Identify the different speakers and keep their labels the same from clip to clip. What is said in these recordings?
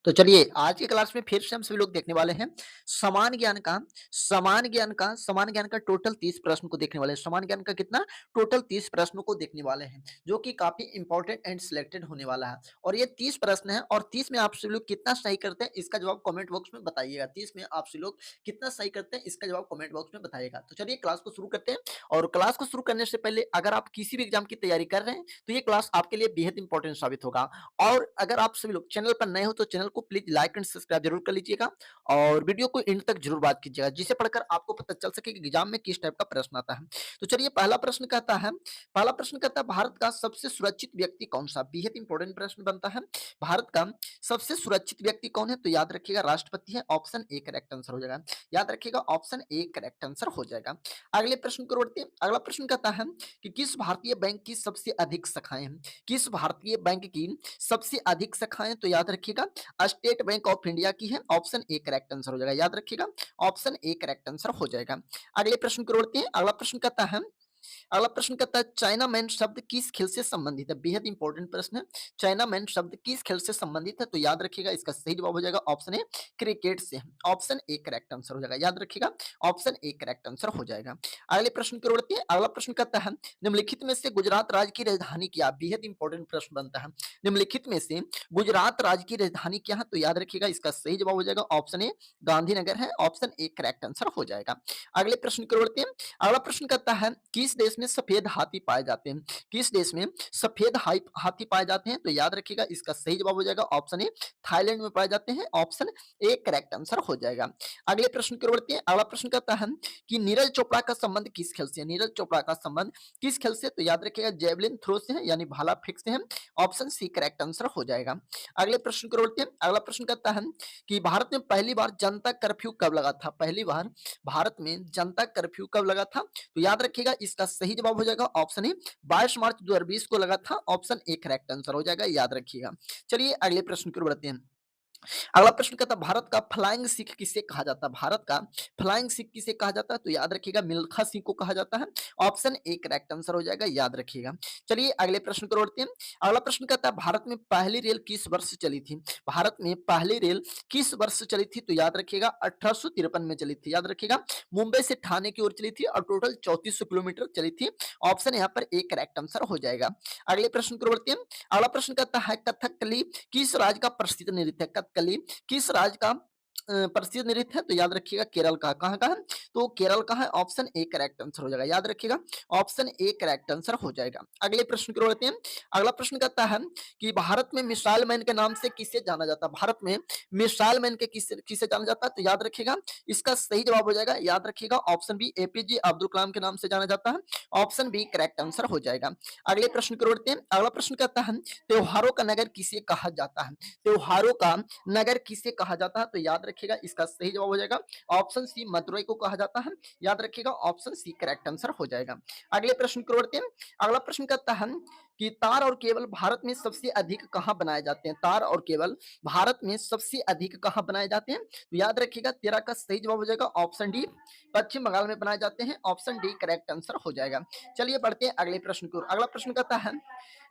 Speaker 1: तो चलिए आज की क्लास में फिर से हम सभी लोग देखने वाले हैं समान ज्ञान का टोटल 30 प्रश्न को देखने वाले हैं। समान ज्ञान का कितना टोटल 30 प्रश्नों को देखने वाले हैं जो कि काफी इंपॉर्टेंट एंड सिलेक्टेड होने वाला है। और ये 30 प्रश्न है और 30 में आप सभी लोग कितना सही करते हैं इसका जवाब कमेंट बॉक्स में बताइएगा। 30 में आप सभी लोग कितना सही करते हैं इसका जवाब कमेंट बॉक्स में बताइएगा। तो चलिए क्लास को शुरू करते हैं। और क्लास को शुरू करने से पहले अगर आप किसी भी एग्जाम की तैयारी कर रहे हैं तो ये क्लास आपके लिए बेहद इंपॉर्टेंट साबित होगा। और अगर आप सभी लोग चैनल पर नए हो तो चैनल को प्लीज लाइक एंड सब्सक्राइब जरूर कर लीजिएगा और वीडियो को एंड तक जरूर बात कीजिएगा जिसे पढ़कर आपको पता चल सके कि एग्जाम में किस टाइप का प्रश्न आता है। तो चलिए पहला प्रश्न कहता है भारत का सबसे सुरक्षित व्यक्ति कौन सा। बेहद इंपॉर्टेंट प्रश्न बनता है। भारत का सबसे सुरक्षित व्यक्ति कौन है तो याद रखिएगा राष्ट्रपति है। ऑप्शन ए करेक्ट आंसर हो जाएगा। याद रखिएगा ऑप्शन ए करेक्ट आंसर हो जाएगा। अगले प्रश्न को बढ़ते हैं। अगला प्रश्न कहता है कि किस भारतीय बैंक की सबसे अधिक शाखाएं हैं। किस भारतीय बैंक की सबसे अधिक शाखाएं तो याद रखिएगा स्टेट बैंक ऑफ इंडिया की है। ऑप्शन ए करेक्ट आंसर हो जाएगा। याद रखिएगा ऑप्शन ए करेक्ट आंसर हो जाएगा। अगले प्रश्न को बढ़ते हैं। अगला प्रश्न कहता है चाइना मैन शब्द किस खेल से संबंधित है। बेहद इंपॉर्टेंट प्रश्न है। चाइना मैन शब्द किस खेल से संबंधित है तो याद रखिएगा इसका सही जवाब हो जाएगा ऑप्शन ए क्रिकेट से। ऑप्शन ए करेक्ट आंसर हो जाएगा। याद रखिएगा ऑप्शन ए करेक्ट आंसर हो जाएगा। अगले प्रश्न की ओर बढ़ते हैं। अगला प्रश्न कहता है निम्नलिखित में से गुजरात राज्य की राजधानी क्या। बेहद इंपॉर्टेंट प्रश्न बनता है। निम्नलिखित में से गुजरात राज्य की राजधानी क्या है तो याद रखिएगा इसका सही जवाब हो जाएगा ऑप्शन ए गांधीनगर है। ऑप्शन ए करेक्ट आंसर हो जाएगा। अगले प्रश्न की ओर बढ़ते हैं। अगला प्रश्न कहता है किस देश में सफेद हाथी पाए जाते हैं। किस देश में सफेद हाथी पाए जाते हैं तो याद रखिएगा इसका सही जवाब हो जाएगा ऑप्शन ए थाईलैंड में पाए जाते हैं। ऑप्शन ए करेक्ट आंसर हो जाएगा। अगले प्रश्न की ओर बढ़ते हैं। अगला प्रश्न कहता है कि नीरज चोपड़ा का संबंध किस खेल से है। नीरज चोपड़ा का संबंध किस खेल से तो याद रखिएगा जेवलिन थ्रो से है यानी भाला फेंक से है। ऑप्शन सी करेक्ट आंसर हो जाएगा। अगले प्रश्न की ओर बढ़ते हैं। अगला प्रश्न कहता है कि भारत में पहली बार जनता कर्फ्यू कब लगा था। पहली बार भारत में जनता कर्फ्यू कब लगा था तो याद रखिएगा इसका सही जवाब हो जाएगा ऑप्शन ए 22 मार्च 2020 को लगा था। ऑप्शन ए करेक्ट आंसर हो जाएगा। याद रखिएगा। चलिए अगले प्रश्न की ओर बढ़ते हैं। अगला प्रश्न कहता है भारत का फ्लाइंग सिख किसे कहा जाता है। भारत का फ्लाइंग सिख किसे कहा जाता है तो याद रखिएगा मिल्खा सिंह को कहा जाता है। ऑप्शन ए करेक्ट आंसर हो जाएगा। याद रखिएगा। चलिए अगले प्रश्न को बढ़ते हैं। अगला प्रश्न कहता है भारत में पहली रेल किस वर्ष चली थी। भारत में पहली रेल किस वर्ष चली थी तो याद रखिएगा 1853 में चली थी। याद रखिएगा मुंबई से ठाणे की ओर चली थी और टोटल 3400 किलोमीटर चली थी। ऑप्शन यहाँ पर ए करेक्ट आंसर हो जाएगा। अगले प्रश्न को बढ़ते हैं। अगला प्रश्न कहता है कथकली किस राज्य का प्रसिद्ध नृत्य है। कथकली किस राज्य का प्रसिद्ध नृत्य है तो याद रखिएगा केरल का। कहाँ का है तो केरल का है। ऑप्शन ए करेक्ट आंसर हो जाएगा। याद रखिएगा ऑप्शन ए करेक्ट आंसर हो जाएगा। अगले प्रश्न की ओर बढ़ते हैं। अगला प्रश्न कहता है कि भारत में मिसाइल मैन के नाम से किसे जाना जाता है। भारत में मिसाइल मैन के किसे किसे जाना जाता है तो याद रखिएगा इसका सही जवाब हो जाएगा। याद रखिएगा option B APJ Abdul Kalam के नाम से जाना जाता है। ऑप्शन बी करेक्ट आंसर हो जाएगा। अगले प्रश्न की ओर बढ़ते हैं। अगला प्रश्न कहता है त्योहारों का नगर किसे कहा जाता है। त्योहारों का नगर किसे कहा जाता है तो याद रखिएगा इसका सही जवाब हो जाएगा ऑप्शन सी मदुरई को कहा जाता है। याद रखिएगा ऑप्शन सी करेक्ट आंसर हो जाएगा। अगले प्रश्न की ओर बढ़ते हैं। अगला प्रश्न कहता है कि तार और केबल भारत में सबसे अधिक कहाँ बनाए जाते हैं। तार और केबल भारत में सबसे अधिक कहाँ बनाए जाते हैं तो याद रखिएगा 13 का सही जवाब हो जाएगा ऑप्शन डी पश्चिम बंगाल में बनाए जाते हैं। ऑप्शन डी करेक्ट आंसर हो जाएगा। चलिए बढ़ते हैं अगले प्रश्न की ओर। अगला प्रश्न कहता है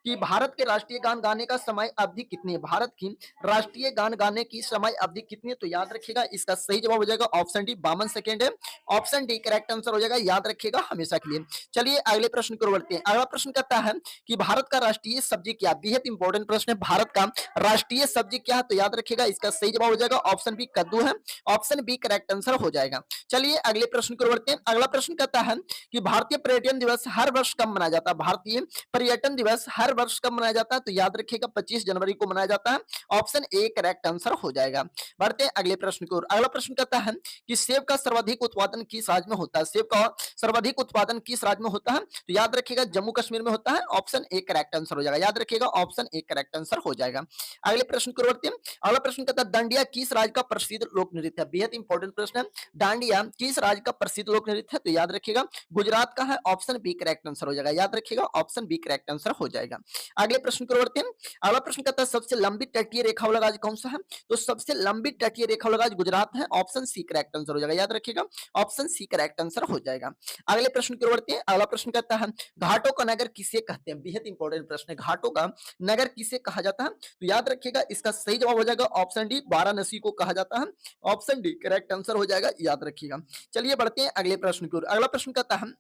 Speaker 1: कि भारत के राष्ट्रीय गान गाने का समय अवधि कितनी है। भारत की राष्ट्रीय गान गाने की समय अवधि कितनी है तो याद रखिएगा इसका सही जवाब हो जाएगा ऑप्शन डी 52 सेकेंड है। ऑप्शन डी करेक्ट आंसर हो जाएगा। याद रखिएगा हमेशा के लिए। चलिए अगले प्रश्न की ओर बढ़ते हैं। अगला प्रश्न कहता है कि भारत का राष्ट्रीय सब्जी क्या। बेहद इंपॉर्टेंट प्रश्न है। भारत का राष्ट्रीय सब्जी क्या है तो याद रखिएगा इसका सही जवाब हो जाएगा ऑप्शन बी कद्दू है। ऑप्शन बी करेक्ट आंसर हो जाएगा। चलिए अगले प्रश्न की ओर बढ़ते हैं। अगला प्रश्न कहता है कि भारतीय पर्यटन दिवस हर वर्ष कब मनाया जाता है। भारतीय पर्यटन दिवस हर वर्ष कब मनाया जाता है तो याद रखिएगा 25 जनवरी को मनाया जाता है। ऑप्शन ए करेक्ट आंसर हो जाएगा। बढ़ते हैं अगले प्रश्न की ओर। अगला प्रश्न कहता है कि सेब का सर्वाधिक उत्पादन किस राज्य में होता है। सेब का सर्वाधिक उत्पादन किस राज्य में होता है तो याद रखिएगा जम्मू कश्मीर में होता है। ऑप्शन ए करेक्ट आंसर हो जाएगा। याद रखिएगा ऑप्शन ए करेक्ट आंसर हो जाएगा। अगले प्रश्न की ओर बढ़ते हैं। अगला प्रश्न कहता है डांडिया किस राज्य का प्रसिद्ध लोक नृत्य है। बेहद इंपॉर्टेंट प्रश्न है। डांडिया किस राज्य का प्रसिद्ध लोक नृत्य है तो याद रखिएगा गुजरात का है। ऑप्शन बी करेक्ट आंसर हो जाएगा। याद रखिएगा ऑप्शन बी करेक्ट आंसर हो जाएगा। अगले प्रश्न की ओर बढ़ते हैं। अगला प्रश्न कहता है सबसे लंबी तटीय रेखा वाला राज्य कौन सा है? तो सबसे लंबी तटीय रेखा वाला राज्य गुजरात है। ऑप्शन सी करेक्ट आंसर हो जाएगा, याद रखिएगा, ऑप्शन सी करेक्ट आंसर हो जाएगा। अगले प्रश्न की ओर बढ़ते हैं। अगला प्रश्न कहता है घाटों का नगर किसे कहते हैं? बेहद इंपॉर्टेंट प्रश्न है, घाटों का नगर किसे कहा जाता है? तो याद रखिएगा इसका सही जवाब हो जाएगा ऑप्शन डी, वाराणसी को कहा जाता है। ऑप्शन डी करेक्ट आंसर हो जाएगा, याद रखिएगा। चलिए बढ़ते हैं अगले प्रश्न की ओर। अगला प्रश्न कहता है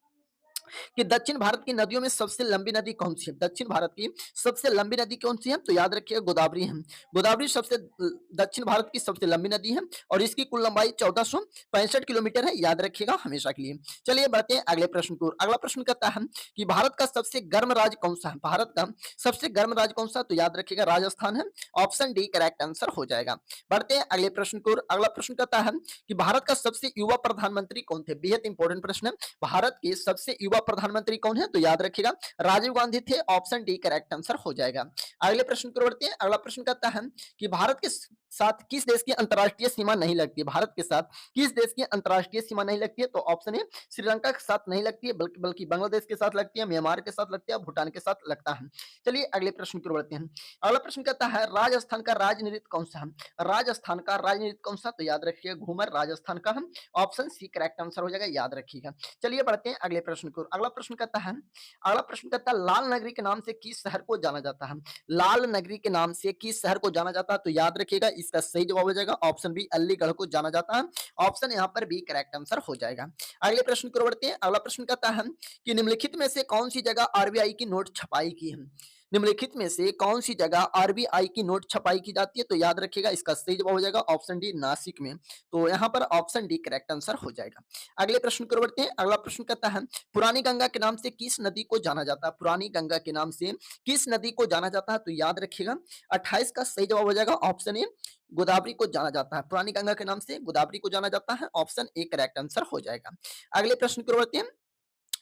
Speaker 1: कि दक्षिण भारत की नदियों में सबसे लंबी नदी कौन सी है? दक्षिण भारत की सबसे लंबी नदी कौन सी है? तो याद रखिएगा गोदावरी है। गोदावरी सबसे दक्षिण भारत की सबसे लंबी नदी है और इसकी कुल लंबाई 1465 किलोमीटर है, याद रखिएगा हमेशा के लिए। चलिए बढ़ते हैं अगले प्रश्न की ओर। अगला प्रश्न कहता है कि भारत का सबसे गर्म राज्य कौन सा है? भारत का सबसे गर्म राज्य कौन सा? तो याद रखिएगा राजस्थान है। ऑप्शन डी करेक्ट आंसर हो जाएगा। बढ़ते हैं अगले प्रश्न की ओर। अगला प्रश्न कहता है कि भारत का सबसे युवा प्रधानमंत्री कौन थे? बेहद इंपॉर्टेंट प्रश्न है। भारत के सबसे युवा प्रधानमंत्री कौन है? तो याद रखिएगा राजीव गांधी थे। ऑप्शन डी करेक्ट आंसर हो जाएगा। अगले प्रश्न की ओर बढ़ते हैं। अगला प्रश्न कहता है कि भारत के साथ किस देश की अंतरराष्ट्रीय सीमा नहीं लगती है? भारत के साथ किस देश की अंतरराष्ट्रीय सीमा नहीं लगती है? तो ऑप्शन ए श्रीलंका के साथ नहीं लगती है, बल्कि बल्कि बांग्लादेश के साथ लगती है, म्यांमार के साथ लगती है, भूटान के साथ लगता है। चलिए अगले प्रश्न की ओर बढ़ते हैं। अगला प्रश्न कहता है राजस्थान का राजनीति कौन सा है? राजस्थान का राजनीति कौन सा? तो याद रखिए घूमर राजस्थान का है। ऑप्शन सी करेक्ट आंसर हो जाएगा, याद रखिएगा। चलिए बढ़ते हैं अगले प्रश्न की ओर। अगला प्रश्न कहता है लाल नगरी के नाम से किस शहर को जाना जाता है? लाल नगरी के नाम से किस शहर को जाना जाता है? तो याद रखिएगा इसका सही जवाब हो जाएगा ऑप्शन बी, अलीगढ़ को जाना जाता है। ऑप्शन यहाँ पर बी करेक्ट आंसर हो जाएगा। अगले प्रश्न की ओर बढ़ते हैं। अगला प्रश्न कहता है कि निम्नलिखित में से कौन सी जगह आरबीआई की नोट छपाई की है? निम्नलिखित में से कौन सी जगह आरबीआई की नोट छपाई की जाती है? तो याद रखिएगा इसका सही जवाब हो जाएगा ऑप्शन डी, नासिक में। तो यहाँ पर ऑप्शन डी करेक्ट आंसर हो जाएगा। अगले प्रश्न की ओर बढ़ते हैं। अगला प्रश्न कहता है पुरानी गंगा के नाम से किस नदी को जाना जाता है? पुरानी गंगा के नाम से किस नदी को जाना जाता है? तो याद रखिएगा 28 का सही जवाब हो जाएगा ऑप्शन ए, गोदावरी को जाना जाता है। पुरानी गंगा के नाम से गोदावरी को जाना जाता है। ऑप्शन ए करेक्ट आंसर हो जाएगा। अगले प्रश्न की ओर बढ़ते हैं।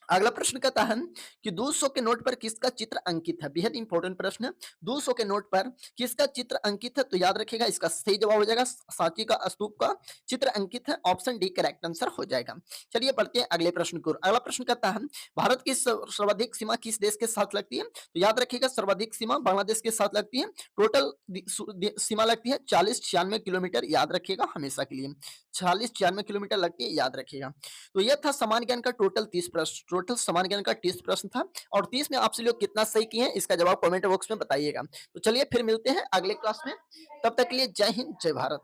Speaker 1: अगला प्रश्न कहता है कि 200 के नोट पर किसका चित्र अंकित है? बेहद इंपॉर्टेंट प्रश्न है। 200 के नोट पर किसका चित्र अंकित है? तो याद रखिएगा इसका सही जवाब हो जाएगा सांची का स्तूप का चित्र अंकित है। ऑप्शन डी करेक्ट आंसर हो जाएगा। चलिए बढ़ते हैं अगले प्रश्न की ओर। अगला प्रश्न कहता है भारत की सर्वाधिक सीमा किस देश के साथ लगती है? तो याद रखिएगा सर्वाधिक सीमा बांग्लादेश के साथ लगती है। टोटल सीमा लगती है 40-96 किलोमीटर, याद रखिएगा हमेशा के लिए 40-96 किलोमीटर लगती है, याद रखिएगा। तो यह था समान ज्ञान का टोटल 30 प्रश्न, टोटल समान ज्ञान का 30 प्रश्न था और 30 में आपसे लोग कितना सही किए हैं इसका जवाब कमेंट बॉक्स में बताइएगा। तो चलिए फिर मिलते हैं अगले क्लास में, तब तक के लिए जय हिंद जय भारत।